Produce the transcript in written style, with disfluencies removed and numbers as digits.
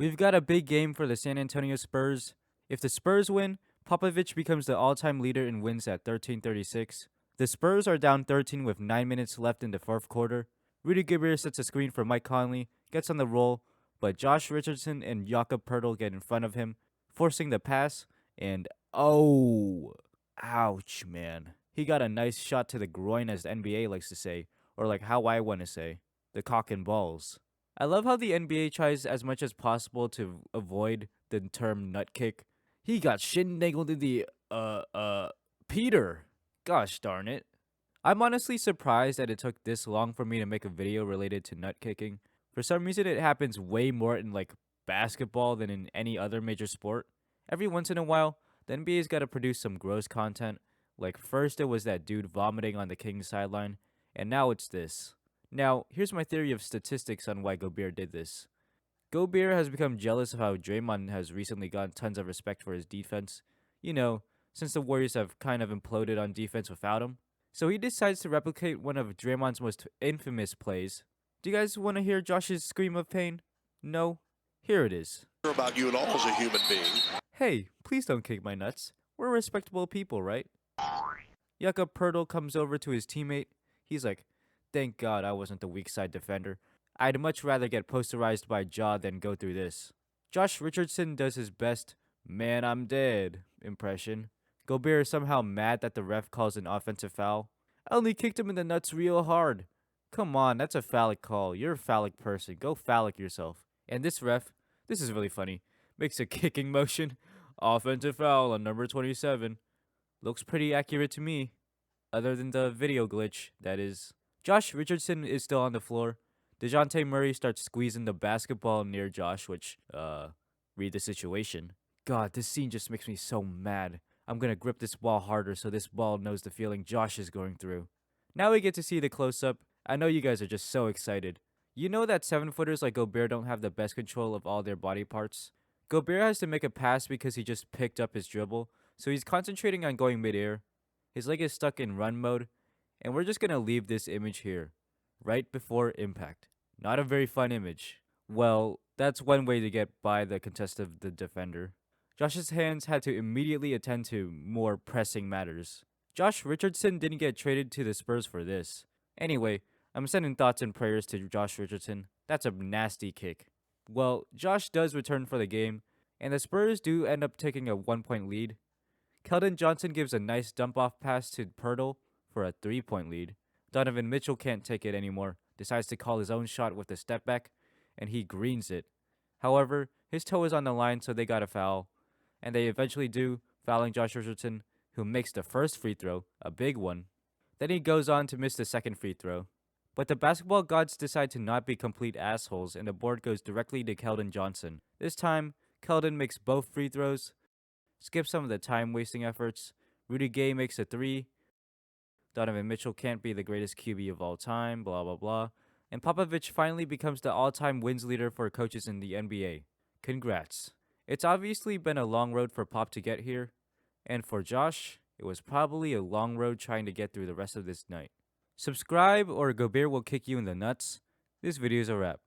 We've got a big game for the San Antonio Spurs. If the Spurs win, Popovich becomes the all-time leader in wins at 1336. The Spurs are down 13 with 9 minutes left in the fourth quarter. Rudy Gobert sets a screen for Mike Conley, gets on the roll, but Josh Richardson and Jakob Pertl get in front of him, forcing the pass, and oh, ouch, man. He got a nice shot to the groin, as the NBA likes to say, or like how I want to say, the cock and balls. I love how the NBA tries as much as possible to avoid the term nut kick. He got shin-nagled in the, Peter. Gosh darn it. I'm honestly surprised that it took this long for me to make a video related to nut kicking. For some reason, it happens way more in like basketball than in any other major sport. Every once in a while, the NBA's got to produce some gross content. Like first it was that dude vomiting on the Kings sideline, and now it's this. Now, here's my theory of statistics on why Gobert did this. Gobert has become jealous of how Draymond has recently gotten tons of respect for his defense. You know, since the Warriors have kind of imploded on defense without him. So he decides to replicate one of Draymond's most infamous plays. Do you guys want to hear Josh's scream of pain? No? Here it is. About you at all as a human being. Hey, please don't kick my nuts. We're respectable people, right? Jakob Pertl comes over to his teammate. He's like, thank God I wasn't the weak side defender. I'd much rather get posterized by Ja than go through this. Josh Richardson does his best "man, I'm dead" impression. Gobert is somehow mad that the ref calls an offensive foul. I only kicked him in the nuts real hard. Come on, that's a phallic call. You're a phallic person. Go phallic yourself. And this ref, this is really funny, makes a kicking motion. Offensive foul on number 27. Looks pretty accurate to me. Other than the video glitch, that is. Josh Richardson is still on the floor. DeJounte Murray starts squeezing the basketball near Josh, which, read the situation. God, this scene just makes me so mad. I'm gonna grip this ball harder so this ball knows the feeling Josh is going through. Now we get to see the close-up. I know you guys are just so excited. You know that 7-footers like Gobert don't have the best control of all their body parts? Gobert has to make a pass because he just picked up his dribble, so he's concentrating on going midair. His leg is stuck in run mode, and we're just gonna leave this image here, right before impact. Not a very fun image. Well, that's one way to get by the contest of the defender. Josh's hands had to immediately attend to more pressing matters. Josh Richardson didn't get traded to the Spurs for this. Anyway, I'm sending thoughts and prayers to Josh Richardson. That's a nasty kick. Well, Josh does return for the game, and the Spurs do end up taking a 1-point lead. Keldon Johnson gives a nice dump-off pass to Pertl for a 3-point lead. Donovan Mitchell can't take it anymore, decides to call his own shot with a step back, and he greens it. However, his toe is on the line, so they got a foul, and they eventually do, fouling Josh Richardson, who makes the first free throw, a big one. Then he goes on to miss the second free throw. But the basketball gods decide to not be complete assholes, and the board goes directly to Keldon Johnson. This time, Keldon makes both free throws, skips some of the time-wasting efforts. Rudy Gay makes a 3. Donovan Mitchell can't be the greatest QB of all time, blah blah blah. And Popovich finally becomes the all-time wins leader for coaches in the NBA. Congrats. It's obviously been a long road for Pop to get here, and for Josh, it was probably a long road trying to get through the rest of this night. Subscribe or Gobert will kick you in the nuts. This video is a wrap.